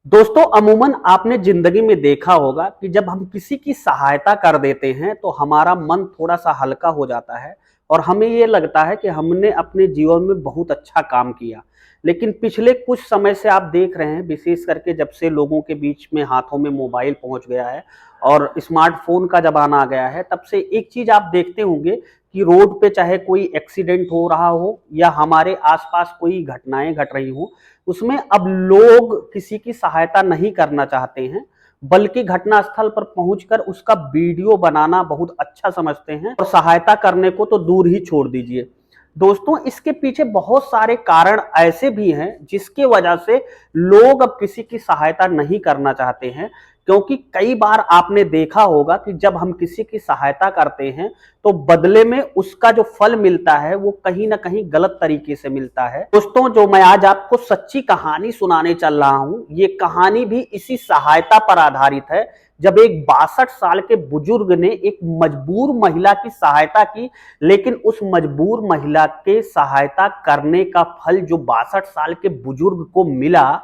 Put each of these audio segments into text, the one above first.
दोस्तों अमूमन आपने जिंदगी में देखा होगा कि जब हम किसी की सहायता कर देते हैं तो हमारा मन थोड़ा सा हल्का हो जाता है और हमें ये लगता है कि हमने अपने जीवन में बहुत अच्छा काम किया। लेकिन पिछले कुछ समय से आप देख रहे हैं, विशेष करके जब से लोगों के बीच में हाथों में मोबाइल पहुंच गया है और स्मार्टफोन का जमाना आ गया है, तब से एक चीज आप देखते होंगे कि रोड पे चाहे कोई एक्सीडेंट हो रहा हो या हमारे आसपास कोई घटनाएं घट रही हो, उसमें अब लोग किसी की सहायता नहीं करना चाहते हैं, बल्कि घटनास्थल पर पहुंचकर उसका वीडियो बनाना बहुत अच्छा समझते हैं और सहायता करने को तो दूर ही छोड़ दीजिए। दोस्तों इसके पीछे बहुत सारे कारण ऐसे भी हैं जिसकी वजह से लोग अब किसी की सहायता नहीं करना चाहते हैं, क्योंकि कई बार आपने देखा होगा कि जब हम किसी की सहायता करते हैं तो बदले में उसका जो फल मिलता है वो कहीं ना कहीं गलत तरीके से मिलता है। दोस्तों जो मैं आज आपको सच्ची कहानी सुनाने चल रहा हूं, ये कहानी भी इसी सहायता पर आधारित है। जब एक 62 साल के बुजुर्ग ने एक मजबूर महिला की सहायता की, लेकिन उस मजबूर महिला के सहायता करने का फल जो 62 साल के बुजुर्ग को मिला,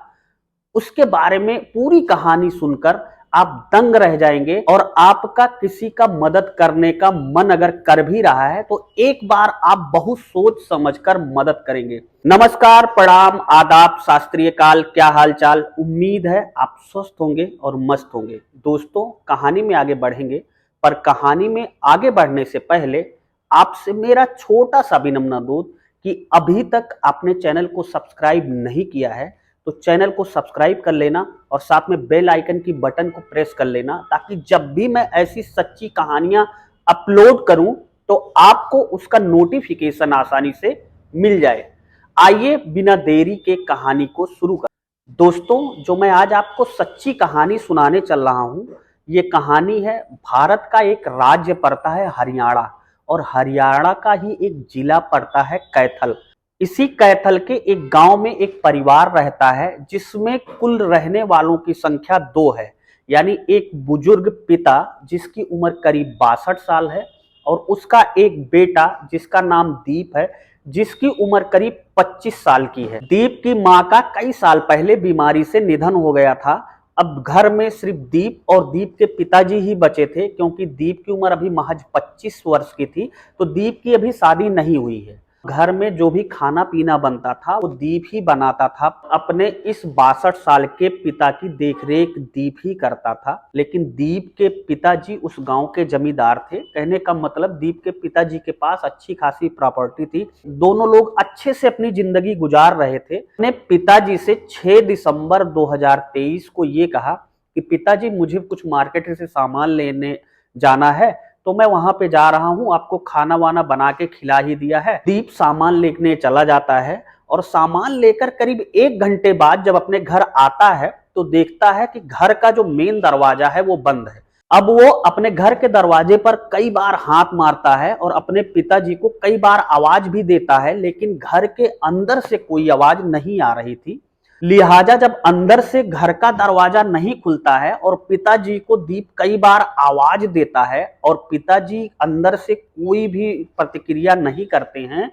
उसके बारे में पूरी कहानी सुनकर आप दंग रह जाएंगे। और आपका किसी का मदद करने का मन अगर कर भी रहा है तो एक बार आप बहुत सोच समझकर मदद करेंगे। नमस्कार, प्रणाम, आदाब, शास्त्रीय काल, क्या हाल चाल। उम्मीद है आप स्वस्थ होंगे और मस्त होंगे। दोस्तों कहानी में आगे बढ़ेंगे, पर कहानी में आगे बढ़ने से पहले आपसे मेरा छोटा सा विनम्र अनुरोध कि अभी तक आपने चैनल को सब्सक्राइब नहीं किया है तो चैनल को सब्सक्राइब कर लेना और साथ में बेल आइकन की बटन को प्रेस कर लेना, ताकि जब भी मैं ऐसी सच्ची कहानियां अपलोड करूं तो आपको उसका नोटिफिकेशन आसानी से मिल जाए। आइए बिना देरी के कहानी को शुरू कर। दोस्तों जो मैं आज आपको सच्ची कहानी सुनाने चल रहा हूं, ये कहानी है भारत का एक राज्य पड़ता है हरियाणा, और हरियाणा का ही एक जिला पड़ता है कैथल। इसी कैथल के एक गांव में एक परिवार रहता है जिसमें कुल रहने वालों की संख्या 2 है। यानी एक बुजुर्ग पिता जिसकी उम्र करीब 62 साल है और उसका एक बेटा जिसका नाम दीप है, जिसकी उम्र करीब 25 साल की है। दीप की मां का कई साल पहले बीमारी से निधन हो गया था। अब घर में सिर्फ दीप और दीप के पिताजी ही बचे थे, क्योंकि दीप की उम्र अभी महज 25 वर्ष की थी, तो दीप की अभी शादी नहीं हुई है। घर में जो भी खाना पीना बनता था वो दीप ही बनाता था। अपने इस 62 साल के पिता की देखरेख दीप ही करता था। लेकिन दीप के पिताजी उस गांव के जमींदार थे। कहने का मतलब दीप के पिताजी के पास अच्छी खासी प्रॉपर्टी थी। दोनों लोग अच्छे से अपनी जिंदगी गुजार रहे थे। अपने पिताजी से 6 दिसंबर 2023 को ये कहा कि पिताजी मुझे कुछ मार्केट से सामान लेने जाना है, तो मैं वहां पे जा रहा हूं, आपको खाना वाना बना के खिला ही दिया है। दीप सामान लेने चला जाता है और सामान लेकर करीब 1 घंटे बाद जब अपने घर आता है तो देखता है कि घर का जो मेन दरवाजा है वो बंद है। अब वो अपने घर के दरवाजे पर कई बार हाथ मारता है और अपने पिताजी को कई बार आवाज भी देता है, लेकिन घर के अंदर से कोई आवाज नहीं आ रही थी। लिहाजा जब अंदर से घर का दरवाजा नहीं खुलता है और पिताजी को दीप कई बार आवाज देता है और पिताजी अंदर से कोई भी प्रतिक्रिया नहीं करते हैं,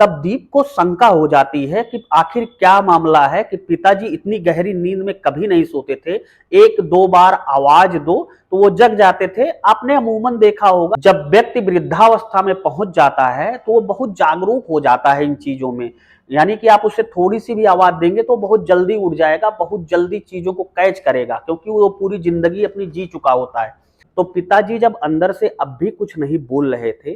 तब दीप को शंका हो जाती है कि आखिर क्या मामला है कि पिताजी इतनी गहरी नींद में कभी नहीं सोते थे। 1-2 बार आवाज दो तो वो जग जाते थे। आपने अमूमन देखा होगा जब व्यक्ति वृद्धावस्था में पहुंच जाता है तो वो बहुत जागरूक हो जाता है इन चीजों में। यानी कि आप उसे थोड़ी सी भी आवाज देंगे तो बहुत जल्दी उठ जाएगा, बहुत जल्दी चीजों को कैच करेगा, क्योंकि वो पूरी जिंदगी अपनी जी चुका होता है। तो पिताजी जब अंदर से अब भी कुछ नहीं बोल रहे थे,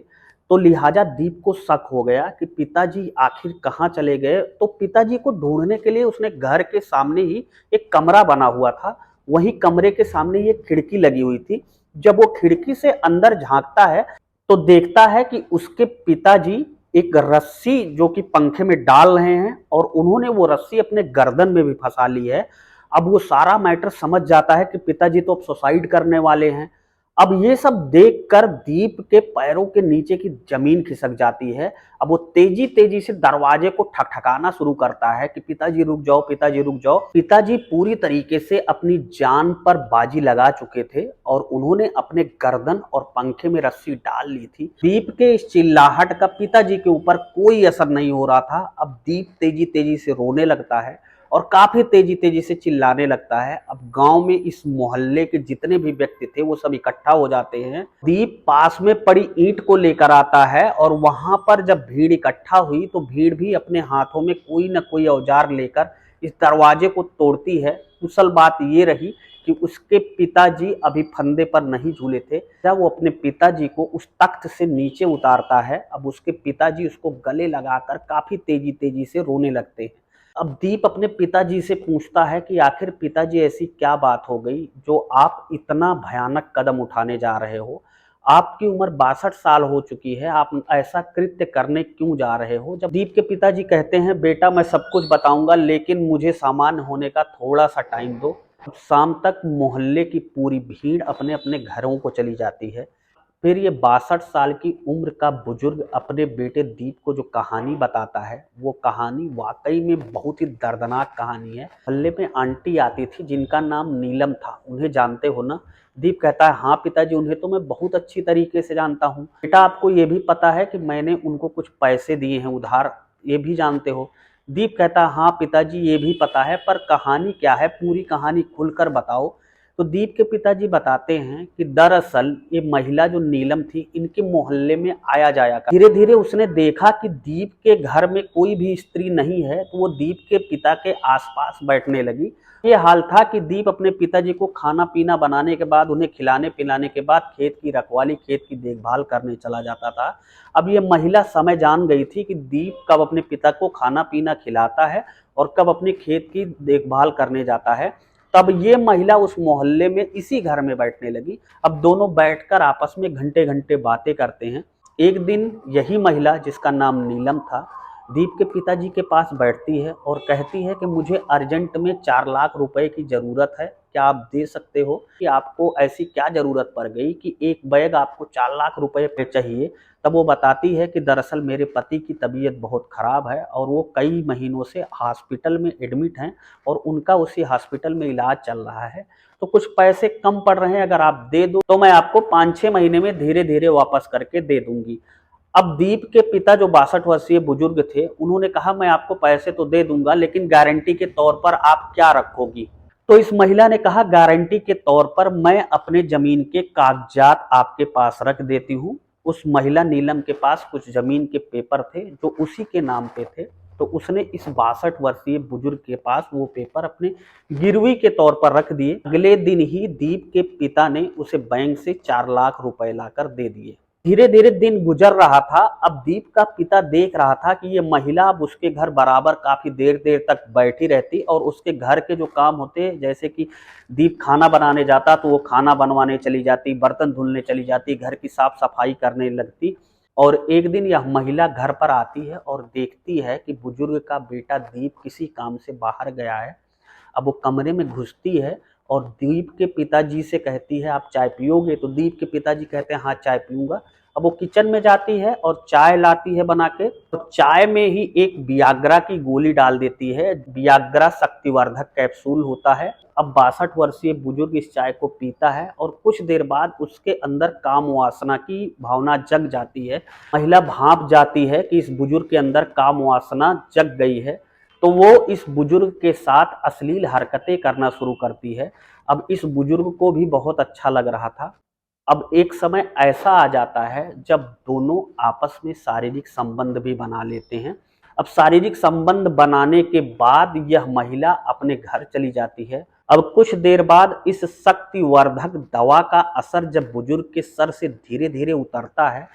तो लिहाजा दीप को शक हो गया कि पिताजी आखिर कहाँ चले गए। तो पिताजी को ढूंढने के लिए उसने घर के सामने ही एक कमरा बना हुआ था, वही कमरे के सामने ही एक खिड़की लगी हुई थी। जब वो खिड़की से अंदर झांकता है तो देखता है कि उसके पिताजी एक रस्सी जो कि पंखे में डाल रहे हैं और उन्होंने वो रस्सी अपने गर्दन में भी फंसा ली है। अब वो सारा मैटर समझ जाता है कि पिताजी तो अब सुसाइड करने वाले हैं। अब ये सब देखकर दीप के पैरों के नीचे की जमीन खिसक जाती है। अब वो तेजी तेजी से दरवाजे को ठकठकाना शुरू करता है कि पिताजी रुक जाओ, पिताजी रुक जाओ। पिताजी पूरी तरीके से अपनी जान पर बाजी लगा चुके थे और उन्होंने अपने गर्दन और पंखे में रस्सी डाल ली थी। दीप के इस चिल्लाहट का पिताजी के ऊपर कोई असर नहीं हो रहा था। अब दीप तेजी तेजी से रोने लगता है और काफी तेजी तेजी से चिल्लाने लगता है। अब गांव में इस मोहल्ले के जितने भी व्यक्ति थे वो सब इकट्ठा हो जाते हैं। दीप पास में पड़ी ईंट को लेकर आता है और वहां पर जब भीड़ इकट्ठा हुई तो भीड़ भी अपने हाथों में कोई न कोई औजार लेकर इस दरवाजे को तोड़ती है। कुशल बात ये रही कि उसके पिताजी अभी फंदे पर नहीं झूले थे। जब वो अपने पिताजी को उस तख्त से नीचे उतारता है, अब उसके पिताजी उसको गले लगाकर काफी तेजी तेजी से रोने लगते हैं। अब दीप अपने पिताजी से पूछता है कि आखिर पिताजी ऐसी क्या बात हो गई जो आप इतना भयानक कदम उठाने जा रहे हो। आपकी उम्र 62 साल हो चुकी है, आप ऐसा कृत्य करने क्यों जा रहे हो। जब दीप के पिताजी कहते हैं बेटा मैं सब कुछ बताऊंगा लेकिन मुझे सामान्य होने का थोड़ा सा टाइम दो। शाम तक मोहल्ले की पूरी भीड़ अपने अपने घरों को चली जाती है। फिर ये 62 साल की उम्र का बुजुर्ग अपने बेटे दीप को जो कहानी बताता है वो कहानी वाकई में बहुत ही दर्दनाक कहानी है। मोहल्ले में आंटी आती थी जिनका नाम नीलम था, उन्हें जानते हो ना। दीप कहता है हाँ पिताजी, उन्हें तो मैं बहुत अच्छी तरीके से जानता हूँ। बेटा आपको ये भी पता है कि मैंने उनको कुछ पैसे दिए हैं उधार, ये भी जानते हो। दीप कहता है हाँ पिताजी ये भी पता है, पर कहानी क्या है, पूरी कहानी खुलकर बताओ। तो दीप के पिताजी बताते हैं कि दरअसल ये महिला जो नीलम थी इनके मोहल्ले में आया जाया कर। धीरे धीरे उसने देखा कि दीप के घर में कोई भी स्त्री नहीं है, तो वो दीप के पिता के आसपास बैठने लगी। ये हाल था कि दीप अपने पिताजी को खाना पीना बनाने के बाद, उन्हें खिलाने पिलाने के बाद खेत की रखवाली, खेत की देखभाल करने चला जाता था। अब ये महिला समय जान गई थी कि दीप कब अपने पिता को खाना पीना खिलाता है और कब अपने खेत की देखभाल करने जाता है। तब ये महिला उस मोहल्ले में इसी घर में बैठने लगी। अब दोनों बैठकर आपस में घंटे घंटे बातें करते हैं। एक दिन यही महिला जिसका नाम नीलम था दीप के पिताजी के पास बैठती है और कहती है कि मुझे अर्जेंट में 4 लाख रुपए की ज़रूरत है, क्या आप दे सकते हो। कि आपको ऐसी क्या ज़रूरत पड़ गई कि एक बैग आपको 4 लाख रुपए पे चाहिए। तब वो बताती है कि दरअसल मेरे पति की तबीयत बहुत ख़राब है और वो कई महीनों से हॉस्पिटल में एडमिट हैं और उनका उसी हॉस्पिटल में इलाज चल रहा है। तो कुछ पैसे कम पड़ रहे हैं, अगर आप दे दो तो मैं आपको 5-6 महीने में धीरे धीरे वापस करके दे दूंगी। अब दीप के पिता जो 62 वर्षीय बुजुर्ग थे उन्होंने कहा मैं आपको पैसे तो दे दूंगा लेकिन गारंटी के तौर पर आप क्या रखोगी। तो इस महिला ने कहा गारंटी के तौर पर मैं अपने जमीन के कागजात आपके पास रख देती हूँ। उस महिला नीलम के पास कुछ जमीन के पेपर थे जो उसी के नाम पे थे, तो उसने इस 62 वर्षीय बुजुर्ग के पास वो पेपर अपने गिरवी के तौर पर रख दिए। अगले दिन ही दीप के पिता ने उसे बैंक से 4 लाख रुपए लाकर दे दिए। धीरे धीरे दिन गुजर रहा था। अब दीप का पिता देख रहा था कि ये महिला अब उसके घर बराबर काफी देर देर तक बैठी रहती और उसके घर के जो काम होते, जैसे कि दीप खाना बनाने जाता तो वो खाना बनवाने चली जाती, बर्तन धुलने चली जाती, घर की साफ सफाई करने लगती। और एक दिन यह महिला घर पर आती है और देखती है कि बुजुर्ग का बेटा दीप किसी काम से बाहर गया है। अब वो कमरे में घुसती है और दीप के पिताजी से कहती है आप चाय पियोगे। तो दीप के पिताजी कहते हैं हाँ चाय पीऊंगा। अब वो किचन में जाती है और चाय लाती है बना के, तो चाय में ही एक वियाग्रा की गोली डाल देती है। वियाग्रा शक्तिवर्धक कैप्सूल होता है। अब 62 वर्षीय बुजुर्ग इस चाय को पीता है और कुछ देर बाद उसके अंदर काम वासना की भावना जग जाती है। महिला भांप जाती है कि इस बुजुर्ग के अंदर काम वासना जग गई है, तो वो इस बुजुर्ग के साथ अश्लील हरकतें करना शुरू करती है। अब इस बुजुर्ग को भी बहुत अच्छा लग रहा था। अब एक समय ऐसा आ जाता है जब दोनों आपस में शारीरिक संबंध भी बना लेते हैं। अब शारीरिक संबंध बनाने के बाद यह महिला अपने घर चली जाती है। अब कुछ देर बाद इस शक्तिवर्धक दवा का असर जब बुजुर्ग के सर से धीरे धीरे उतरता है,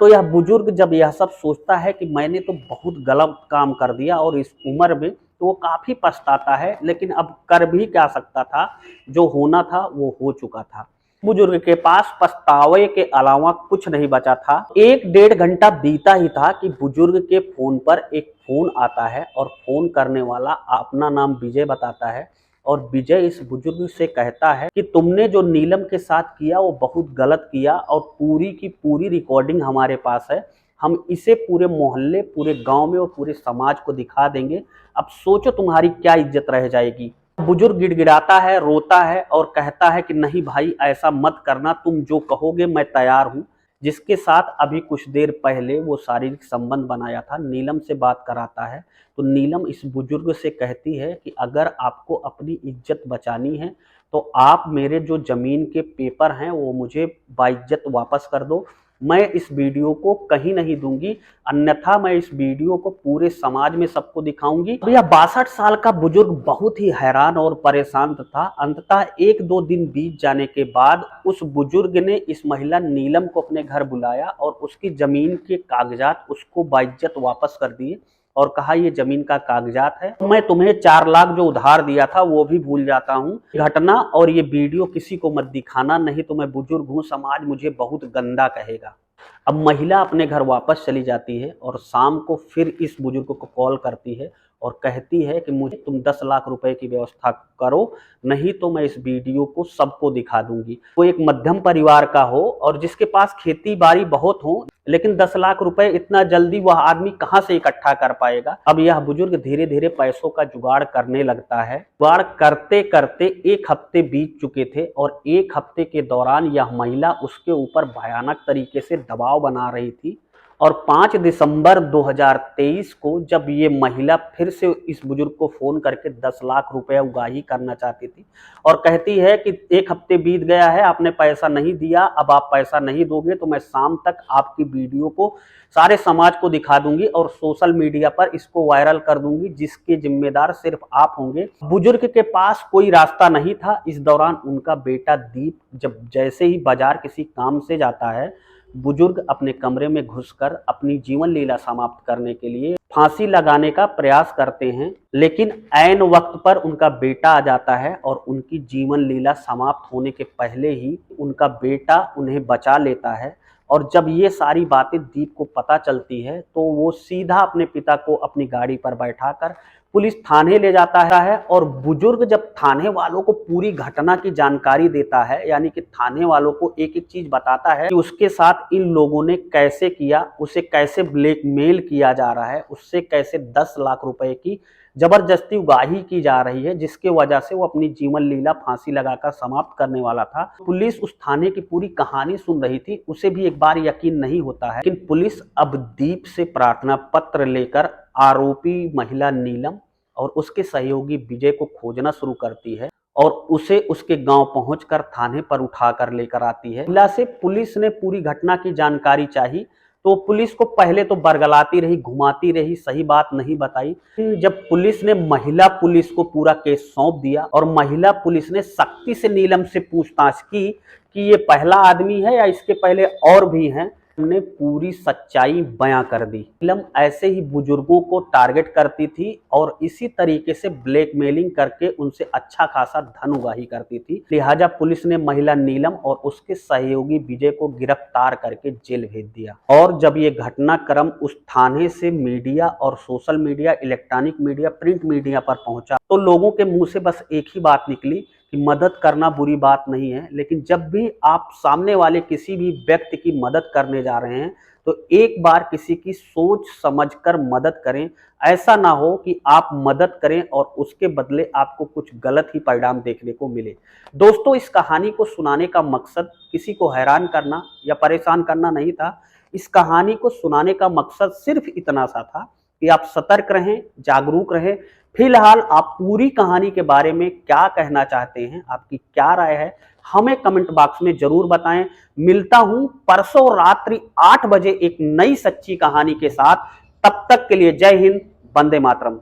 तो यह बुजुर्ग जब यह सब सोचता है कि मैंने तो बहुत गलत काम कर दिया और इस उम्र में, तो वो काफी पछताता है। लेकिन अब कर भी क्या सकता था, जो होना था वो हो चुका था। बुजुर्ग के पास पछतावे के अलावा कुछ नहीं बचा था। 1-1.5 घंटा बीता ही था कि बुजुर्ग के फोन पर एक फोन आता है और फोन करने वाला अपना नाम विजय बताता है। और विजय इस बुजुर्ग से कहता है कि तुमने जो नीलम के साथ किया वो बहुत गलत किया और पूरी की पूरी रिकॉर्डिंग हमारे पास है। हम इसे पूरे मोहल्ले, पूरे गांव में और पूरे समाज को दिखा देंगे। अब सोचो तुम्हारी क्या इज्जत रह जाएगी। बुजुर्ग गिड़गिड़ाता है, रोता है और कहता है कि नहीं भाई ऐसा मत करना, तुम जो कहोगे मैं तैयार हूँ। जिसके साथ अभी कुछ देर पहले वो शारीरिक संबंध बनाया था, नीलम से बात कराता है। तो नीलम इस बुजुर्ग से कहती है कि अगर आपको अपनी इज्जत बचानी है तो आप मेरे जो ज़मीन के पेपर हैं वो मुझे बाइज्जत वापस कर दो। मैं इस वीडियो को कहीं नहीं दूंगी, अन्यथा मैं इस वीडियो को पूरे समाज में सबको दिखाऊंगी। तो यह 62 साल का बुजुर्ग बहुत ही हैरान और परेशान था। अंततः 1-2 दिन बीत जाने के बाद उस बुजुर्ग ने इस महिला नीलम को अपने घर बुलाया और उसकी जमीन के कागजात उसको बाइज्जत वापस कर दिए और कहा ये जमीन का कागजात है, मैं तुम्हें 4 लाख जो उधार दिया था वो भी भूल जाता हूँ। घटना और ये वीडियो किसी को मत दिखाना, नहीं तो मैं बुजुर्ग हूँ, समाज मुझे बहुत गंदा कहेगा। अब महिला अपने घर वापस चली जाती है और शाम को फिर इस बुजुर्ग को कॉल करती है और कहती है कि मुझे तुम 10 लाख रुपए की व्यवस्था करो, नहीं तो मैं इस वीडियो को सबको दिखा दूंगी। वो एक मध्यम परिवार का हो और जिसके पास खेती बाड़ी बहुत हो, लेकिन 10 लाख रुपए इतना जल्दी वह आदमी कहाँ से इकट्ठा कर पाएगा। अब यह बुजुर्ग धीरे धीरे पैसों का जुगाड़ करने लगता है। जुगाड़ करते करते 1 हफ्ते बीत चुके थे और 1 हफ्ते के दौरान यह महिला उसके ऊपर भयानक तरीके से दबाव बना रही थी। और 5 दिसंबर 2023 को जब ये महिला फिर से इस बुजुर्ग को फोन करके 10 लाख रुपए उगाही करना चाहती थी और कहती है कि 1 हफ्ते बीत गया है, आपने पैसा नहीं दिया, अब आप पैसा नहीं दोगे तो मैं शाम तक आपकी वीडियो को सारे समाज को दिखा दूंगी और सोशल मीडिया पर इसको वायरल कर दूंगी, जिसके जिम्मेदार सिर्फ आप होंगे। बुजुर्ग के पास कोई रास्ता नहीं था। इस दौरान उनका बेटा दीप जब जैसे ही बाजार किसी काम से जाता है, बुजुर्ग अपने कमरे में घुसकर अपनी जीवन लीला समाप्त करने के लिए फांसी लगाने का प्रयास करते हैं, लेकिन ऐन वक्त पर उनका बेटा आ जाता है और उनकी जीवन लीला समाप्त होने के पहले ही उनका बेटा उन्हें बचा लेता है। और जब ये सारी बातें दीप को पता चलती है तो वो सीधा अपने पिता को अपनी गाड़ी पर बैठाकर पुलिस थाने ले जाता है। और बुजुर्ग जब थाने वालों को पूरी घटना की जानकारी देता है, यानी कि थाने वालों को एक एक चीज बताता है कि उसके साथ इन लोगों ने कैसे किया, उसे कैसे ब्लैकमेल किया जा रहा है, उससे कैसे 10 लाख रुपए की जबरदस्ती उगाही की जा रही है, जिसके वजह से वो अपनी जीवन लीला फांसी लगाकर समाप्त करने वाला था। पुलिस उस थाने की पूरी कहानी सुन रही थी, उसे भी एक बार यकीन नहीं होता है। लेकिन पुलिस अब दीप से प्रार्थना पत्र लेकर आरोपी महिला नीलम और उसके सहयोगी विजय को खोजना शुरू करती है और उसे उसके गांव पहुंचकर थाने पर उठाकर लेकर आती है। महिला से पुलिस ने पूरी घटना की जानकारी चाही तो पुलिस को पहले तो बरगलाती रही, घुमाती रही, सही बात नहीं बताई। जब पुलिस ने महिला पुलिस को पूरा केस सौंप दिया और महिला पुलिस ने सख्ती से नीलम से पूछताछ की कि ये पहला आदमी है या इसके पहले और भी हैं, ने पूरी सच्चाई बयां कर दी। नीलम ऐसे ही बुजुर्गों को टारगेट करती थी और इसी तरीके से ब्लैकमेलिंग करके उनसे अच्छा खासा धन उगाही करती थी। लिहाजा पुलिस ने महिला नीलम और उसके सहयोगी विजय को गिरफ्तार करके जेल भेज दिया। और जब ये घटनाक्रम उस थाने से मीडिया और social media, electronic media, print media पर पहुंचा तो लोगों के मुंह से बस एक ही बात निकली कि मदद करना बुरी बात नहीं है, लेकिन जब भी आप सामने वाले किसी भी व्यक्ति की मदद करने जा रहे हैं तो एक बार किसी की सोच समझकर मदद करें। ऐसा ना हो कि आप मदद करें और उसके बदले आपको कुछ गलत ही परिणाम देखने को मिले। दोस्तों, इस कहानी को सुनाने का मकसद किसी को हैरान करना या परेशान करना नहीं था। इस कहानी को सुनाने का मकसद सिर्फ इतना सा था कि आप सतर्क रहें, जागरूक रहें। फिलहाल आप पूरी कहानी के बारे में क्या कहना चाहते हैं, आपकी क्या राय है, हमें कमेंट बॉक्स में जरूर बताएं। मिलता हूं परसों रात्रि 8 बजे एक नई सच्ची कहानी के साथ। तब तक के लिए जय हिंद, वंदे मातरम।